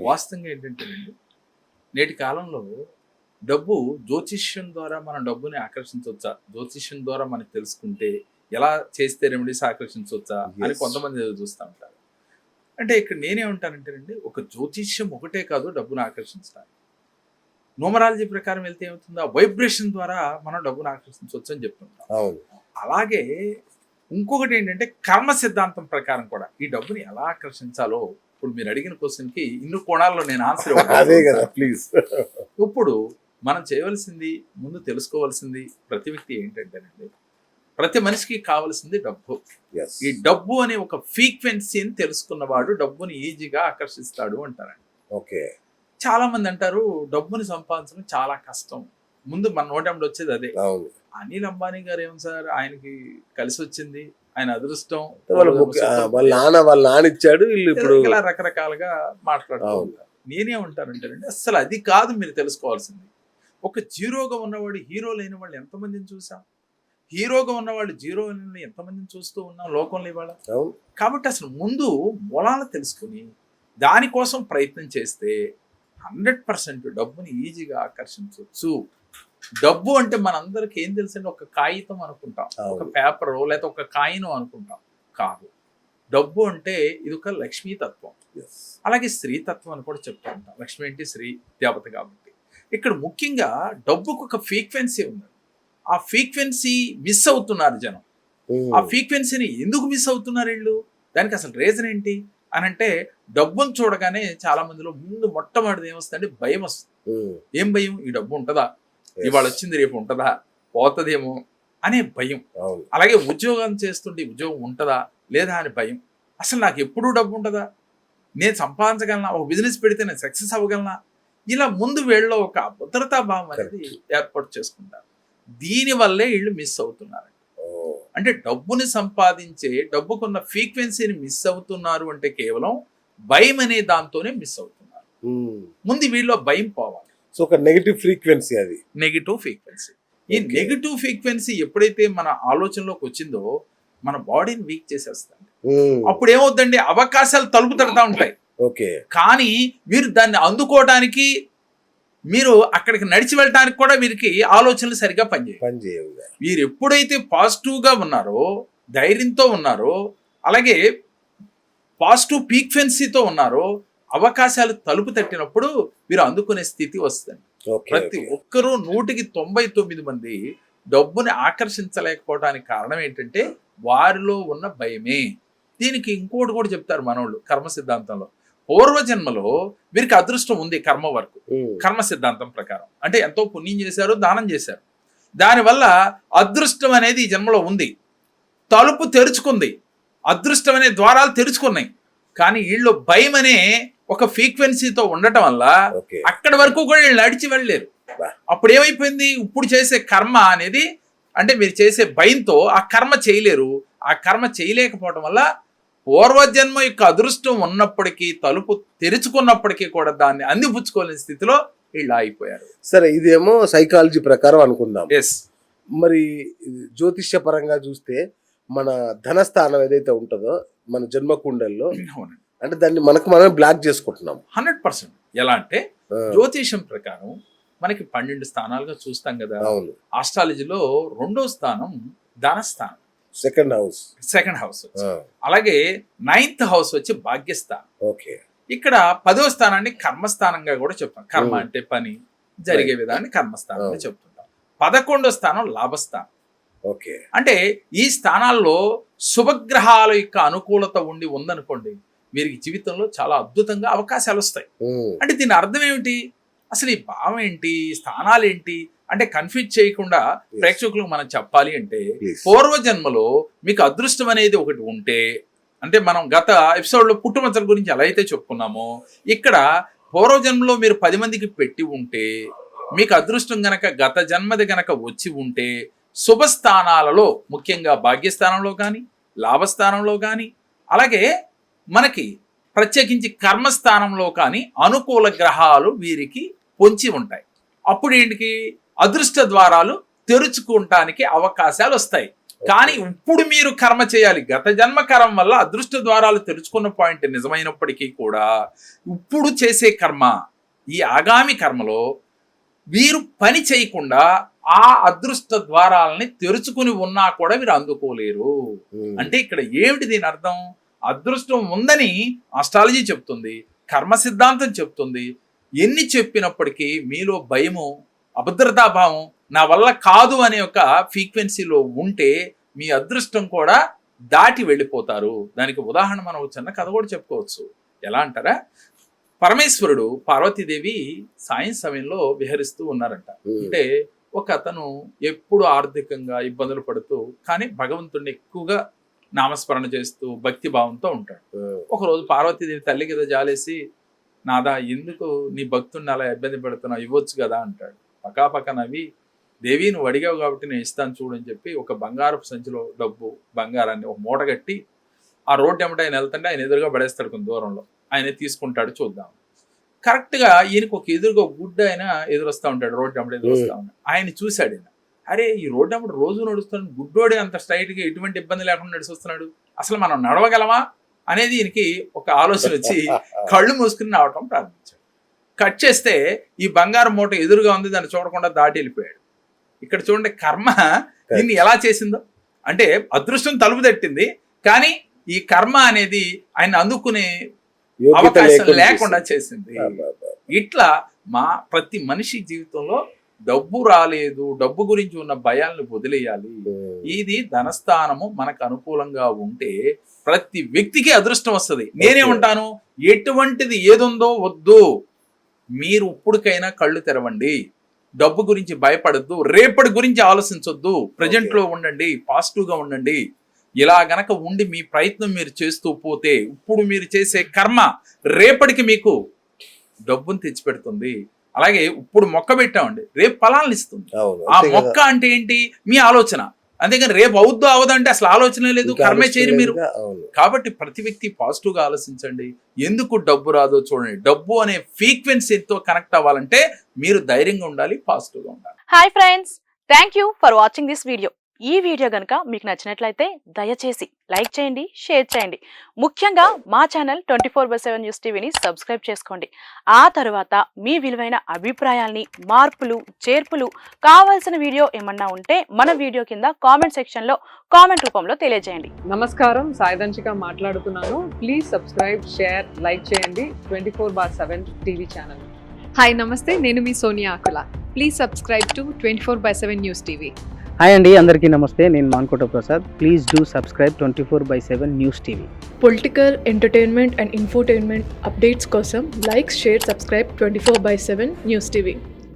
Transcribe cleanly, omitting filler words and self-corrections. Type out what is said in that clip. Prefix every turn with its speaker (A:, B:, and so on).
A: వాస్తవంగా ఏంటంటేనండి, నేటి కాలంలో డబ్బు జ్యోతిష్యం ద్వారా మనం డబ్బుని ఆకర్షించవచ్చా? జ్యోతిష్యం ద్వారా మనకు తెలుసుకుంటే ఎలా చేస్తే రెమెడీస్ ఆకర్షించవచ్చా అని
B: యెస్.
A: కొంతమంది ఎదురు చూస్తా ఉంటారు. అంటే ఇక్కడ నేనేమంటానంటేనండి, ఒక జ్యోతిష్యం ఒకటే కాదు డబ్బును ఆకర్షించడానికి. న్యూమరాలజీ ప్రకారం వెళ్తే ఏమవుతుంది, ఆ వైబ్రేషన్ ద్వారా మనం డబ్బును ఆకర్షించవచ్చు అని చెప్తుంటాం.
B: అవును.
A: అలాగే ఇంకొకటి ఏంటంటే కర్మ సిద్ధాంతం ప్రకారం కూడా ఈ డబ్బుని ఎలా ఆకర్షించాలో ఇప్పుడు మీరు అడిగిన క్వశ్చన్కి ఇన్ని కోణాల్లో నేను ఆన్సర్
B: అదే కదా, ప్లీజ్.
A: ఇప్పుడు మనం చేయవలసింది, ముందు తెలుసుకోవాల్సింది ప్రతి వ్యక్తి ఏంటంటేనండి, ప్రతి మనిషికి కావాల్సింది డబ్బు.
B: ఎస్.
A: ఈ డబ్బు అనే ఒక ఫ్రీక్వెన్సీని తెలుసుకున్నవాడు డబ్బుని ఈజీగా ఆకర్షిస్తాడు అంటారండి.
B: ఓకే.
A: చాలా మంది అంటారు డబ్బుని సంపాదించడం చాలా కష్టం. ముందు మన నోటెంబడి వచ్చేది అదే.
B: అవును.
A: అనిల్ అంబానీ గారు ఏం సార్, ఆయనకి కలిసి వచ్చింది, ఆయన అదృష్టం,
B: వాళ్ళ నాన్న ఇచ్చాడు, వీళ్ళు ఇప్పుడు
A: ఇలా రకరకాలుగా మాట్లాడుతూ ఉంటారు. నేనేమంటానంటేనండి, అసలు అది కాదు మీరు తెలుసుకోవాల్సింది. ఒక జీరోగా ఉన్నవాడు హీరో లేని వాళ్ళు ఎంతమందిని చూసాం, హీరోగా ఉన్నవాళ్ళు జీరో ఎంతమందిని చూస్తూ ఉన్నాం లోకంలో ఇవాళ. కాబట్టి అసలు ముందు మూలాలు తెలుసుకుని దానికోసం ప్రయత్నం చేస్తే 100% డబ్బుని ఈజీగా ఆకర్షించవచ్చు. డబ్బు అంటే మనందరికి ఏం తెలుసండి, ఒక కాగితం అనుకుంటాం, ఒక పేపర్ లేకపోతే ఒక కాయిన్ అనుకుంటాం. కాదు, డబ్బు అంటే ఇది ఒక లక్ష్మీ తత్వం. అలాగే స్త్రీ తత్వం అని కూడా చెప్తూ ఉంటాం. లక్ష్మి అంటే స్త్రీ దేవత కాబట్టి ఇక్కడ ముఖ్యంగా డబ్బుకు ఒక ఫ్రీక్వెన్సీ ఉంది. ఆ ఫ్రీక్వెన్సీ మిస్ అవుతున్నారు జనం. ఆ ఫ్రీక్వెన్సీని ఎందుకు మిస్ అవుతున్నారు వీళ్ళు, దానికి అసలు రీజన్ ఏంటి అని అంటే, డబ్బును చూడగానే చాలా మందిలో ముందు మొట్టమొదటిది ఏమొస్తుందంటే భయం వస్తుంది. ఏం భయం, ఈ డబ్బు ఉంటుందా, ఇవాళ వచ్చింది రేపు ఉంటుందా, పోతుందేమో అనే భయం. అలాగే ఉద్యోగం చేస్తుంటే ఉద్యోగం ఉంటుందా లేదా అని భయం. అసలు నాకు ఎప్పుడూ డబ్బు ఉంటుందా, నేను సంపాదించగలనా, ఒక బిజినెస్ పెడితే నేను సక్సెస్ అవ్వగలనా, ఇలా ముందు వీళ్ళలో ఒక అభద్రతా భావం అనేది ఏర్పాటు చేసుకుంటారు. దీనివల్లే వీళ్ళు మిస్ అవుతున్నారు. అంటే డబ్బుని సంపాదించే డబ్బుకున్న ఫ్రీక్వెన్సీని మిస్ అవుతున్నారు అంటే కేవలం భయం అనే దాంతోనే మిస్ అవుతున్నారు. ముందు వీళ్ళలో భయం పోవాలి.
B: సో ఒక నెగటివ్ ఫ్రీక్వెన్సీ, అది
A: నెగిటివ్ ఫ్రీక్వెన్సీ. ఈ నెగిటివ్ ఫ్రీక్వెన్సీ ఎప్పుడైతే మన ఆలోచనలోకి వచ్చిందో మన బాడీని వీక్ చేసేస్తుంది. అప్పుడు ఏమవుతుందండి, అవకాశాలు తలుపు తడతా ఉంటాయి.
B: ఓకే.
A: కానీ మీరు దాన్ని అందుకోవడానికి, మీరు అక్కడికి నడిచి వెళ్ళడానికి కూడా వీరికి ఆలోచనలు సరిగ్గా పనిచేయవు. మీరు ఎప్పుడైతే పాజిటివ్గా ఉన్నారో, ధైర్యంతో ఉన్నారో, అలాగే పాజిటివ్ ఫ్రీక్వెన్సీతో ఉన్నారో, అవకాశాలు తలుపు తట్టినప్పుడు మీరు అందుకునే స్థితి వస్తుంది. ప్రతి ఒక్కరూ 199 మంది డబ్బుని ఆకర్షించలేకపోవడానికి కారణం ఏంటంటే వారిలో ఉన్న భయమే. దీనికి ఇంకోటి కూడా చెప్తారు మనోళ్ళు కర్మ సిద్ధాంతంలో. పూర్వజన్మలో వీరికి అదృష్టం ఉంది, కర్మ వరకు, కర్మ సిద్ధాంతం ప్రకారం. అంటే ఎంతో పుణ్యం చేశారు, దానం చేశారు, దానివల్ల అదృష్టం అనేది ఈ జన్మలో ఉంది. తలుపు తెరుచుకుంది, అదృష్టం అనే ద్వారాలు తెరుచుకున్నాయి. కానీ వీళ్ళు భయం అనే ఒక ఫ్రీక్వెన్సీతో ఉండటం వల్ల అక్కడి వరకు కూడా వీళ్ళు నడిచి వెళ్ళలేరు. అప్పుడు ఏమైపోయింది, ఇప్పుడు చేసే కర్మ అనేది, అంటే మీరు చేసే భయంతో ఆ కర్మ చేయలేరు. ఆ కర్మ చేయలేకపోవడం వల్ల పూర్వజన్మ యొక్క అదృష్టం ఉన్నప్పటికీ, తలుపు తెరుచుకున్నప్పటికీ కూడా దాన్ని అందిపుచ్చుకోలేని స్థితిలో వీళ్ళు ఆగిపోయారు.
B: సరే, ఇదేమో సైకాలజీ ప్రకారం అనుకుందాం.
A: ఎస్.
B: మరి జ్యోతిష్య పరంగా చూస్తే మన ధనస్థానం ఏదైతే ఉంటుందో మన జన్మకుండల్లో, అంటే దాన్ని మనమే బ్లాక్ చేసుకుంటున్నాం
A: 100%. ఎలా అంటే జ్యోతిషం ప్రకారం మనకి 12 స్థానాలుగా చూస్తాం కదా. ఆస్ట్రాలజీలో 2వ స్థానం ధనస్థానం, సెకండ్ హౌస్. అలాగే 9th హౌస్ వచ్చి భాగ్యస్థానం. ఇక్కడ 10వ స్థానాన్ని కర్మస్థానంగా కూడా చెప్తాం. కర్మ అంటే పని, జరిగే విధాన్ని కర్మస్థానం చెప్తుంటాం. 11వ స్థానం లాభస్థానం. అంటే ఈ స్థానాల్లో శుభగ్రహాల యొక్క అనుకూలత ఉందనుకోండి, మీరు జీవితంలో చాలా అద్భుతంగా అవకాశాలు వస్తాయి. అంటే దీని అర్థం ఏమిటి, అసలు ఈ భావం ఏంటి, స్థానాలు ఏంటి అంటే కన్ఫ్యూజ్ చేయకుండా ప్రేక్షకులకు మనం చెప్పాలి అంటే, పూర్వజన్మలో మీకు అదృష్టం అనేది ఒకటి ఉంటే, అంటే మనం గత ఎపిసోడ్లో పుట్టుమచ్చల గురించి ఎలా అయితే చెప్పుకున్నామో, ఇక్కడ పూర్వజన్మలో మీరు 10 మందికి పెట్టి ఉంటే, మీకు అదృష్టం గనక గత జన్మది గనక వచ్చి ఉంటే, శుభస్థానాలలో ముఖ్యంగా భాగ్యస్థానంలో కానీ, లాభస్థానంలో కానీ, అలాగే మనకి ప్రత్యేకించి కర్మస్థానంలో కానీ అనుకూల గ్రహాలు వీరికి పొంచి ఉంటాయి. అప్పుడు ఏంటికి అదృష్ట ద్వారాలు తెరుచుకోవటానికి అవకాశాలు వస్తాయి. కానీ ఇప్పుడు మీరు కర్మ చేయాలి. గత జన్మ కర్మ వల్ల అదృష్ట ద్వారాలు తెరుచుకున్న పాయింట్ నిజమైనప్పటికీ కూడా ఇప్పుడు చేసే కర్మ, ఈ ఆగామి కర్మలో వీరు పని చేయకుండా ఆ అదృష్ట ద్వారాలని తెరుచుకుని ఉన్నా కూడా వీరు అందుకోలేరు. అంటే ఇక్కడ ఏమిటి దీని అర్థం? అదృష్టం ఉందని ఆస్ట్రాలజీ చెప్తుంది, కర్మ సిద్ధాంతం చెప్తుంది. ఎన్ని చెప్పినప్పటికీ మీలో భయము, అభద్రతాభావం, నా వల్ల కాదు అనే ఒక ఫ్రీక్వెన్సీలో ఉంటే మీ అదృష్టం కూడా దాటి వెళ్ళిపోతారు. దానికి ఉదాహరణ మనం చిన్న కథ కూడా చెప్పుకోవచ్చు. ఎలా అంటారా, పరమేశ్వరుడు పార్వతీదేవి సాయం సమయంలో విహరిస్తూ ఉన్నారంట. అంటే ఒక అతను ఎప్పుడు ఆర్థికంగా ఇబ్బందులు పడుతూ కానీ భగవంతుడిని ఎక్కువగా నామస్మరణ చేస్తూ భక్తి భావంతో ఉంటాడు. ఒకరోజు పార్వతీదేవి తల్లి కదా జాలేసి, నాదా ఎందుకు నీ భక్తుడిని అలా ఇబ్బంది పెడుతున్నావు, ఇవ్వచ్చు కదా అంటాడు. పకాపక నవ్వి, దేవి నువ్వు అడిగావు కాబట్టి నేను ఇస్తాను చూడని చెప్పి ఒక బంగారపు సంచిలో డబ్బు బంగారాన్ని ఒక మూట కట్టి ఆ రోడ్డు ఎమ్మట ఆయన వెళ్తుంటే ఆయన ఎదురుగా పడేస్తాడు. కొంత దూరంలో ఆయన తీసుకుంటాడు, చూద్దాం. కరెక్ట్గా ఈయనకు ఒక ఎదురుగా గుడ్డ ఆయన ఎదురొస్తూ ఉంటాడు, రోడ్డు ఎమ్మట ఎదురొస్తా ఉంటాడు. ఆయన చూశాడు, ఆయన అరే ఈ రోడ్డు ఎమ్మట రోజు నడుస్తున్నాడు, గుడ్డోడే అంత స్ట్రైట్గా ఎటువంటి ఇబ్బంది లేకుండా నడిచొస్తున్నాడు, అసలు మనం నడవగలమా అనేది ఈయనకి ఒక ఆలోచన వచ్చి కళ్ళు మూసుకుని నడవటం ప్రారంభించాడు. కట్ చేస్తే ఈ బంగారు మూట ఎదురుగా ఉంది, దాన్ని చూడకుండా దాటి వెళ్ళిపోయాడు. ఇక్కడ చూడండి కర్మ దీన్ని ఎలా చేసిందో. అంటే అదృష్టం తలుపు తట్టింది, కానీ ఈ కర్మ అనేది ఆయన అందుకునే అవకాశం లేకుండా చేసింది. ఇట్లా ప్రతి మనిషి జీవితంలో డబ్బు రాలేదు, డబ్బు గురించి ఉన్న భయాలను వదిలేయాలి. ఇది ధనస్థానము మనకు అనుకూలంగా ఉంటే ప్రతి వ్యక్తికి అదృష్టం వస్తుంది. నేనేమంటాను, ఎటువంటిది ఏదుందో వద్దు, మీరు ఇప్పటికైనా కళ్ళు తెరవండి, డబ్బు గురించి భయపడద్దు, రేపటి గురించి ఆలోచించొద్దు, ప్రజెంట్ లో ఉండండి, పాజిటివ్ గా ఉండండి. ఇలా గనక ఉండి మీ ప్రయత్నం మీరు చేస్తూ పోతే ఇప్పుడు మీరు చేసే కర్మ రేపటికి మీకు డబ్బును తెచ్చిపెడుతుంది. అలాగే ఇప్పుడు మొక్క పెట్టామండి, రేపు ఫలాలను ఇస్తుంది. ఆ మొక్క అంటే ఏంటి, మీ ఆలోచన. అంతేగాని రేపు అవుద్దు అవదంటే అసలు ఆలోచన లేదు, కర్మే చేయరు మీరు. కాబట్టి ప్రతి వ్యక్తి పాజిటివ్ గా ఆలోచించండి. ఎందుకు డబ్బు రాదో చూడండి. డబ్బు అనే ఫ్రీక్వెన్సీతో కనెక్ట్ అవ్వాలంటే మీరు ధైర్యంగా ఉండాలి, పాజిటివ్ గా ఉండాలి.
C: Hi friends, thank you for watching this video. ఈ వీడియో గనుక మీకు నచ్చినట్లయితే దయచేసి లైక్ చేయండి, షేర్ చేయండి. ముఖ్యంగా మా ఛానల్ 24/7 న్యూస్ టీవీని సబ్స్క్రైబ్ చేసుకోండి. ఆ తర్వాత మీ విలువైన అభిప్రాయాల్ని, మార్పులు, చేర్పులు, కావాల్సిన వీడియో ఏమన్నా ఉంటే మన వీడియో కింద కామెంట్ సెక్షన్ లో కామెంట్ రూపంలో తెలియజేయండి.
D: నమస్కారం, సాయిదంచిక మాట్లాడుతున్నాను. ప్లీజ్ సబ్స్క్రైబ్, షేర్, లైక్ చేయండి 24/7 టీవీ ఛానల్.
E: హాయ్ నమస్తే, నేను మీ Sonia Akula. Please subscribe to 24/7 News TV.
F: Hi అండి, అందరికీ నమస్తే. నేను Mankota Prasad. Please do subscribe 24/7 News TV.
G: Political, entertainment and infotainment updates కోసం like, share, subscribe 24/7 News TV.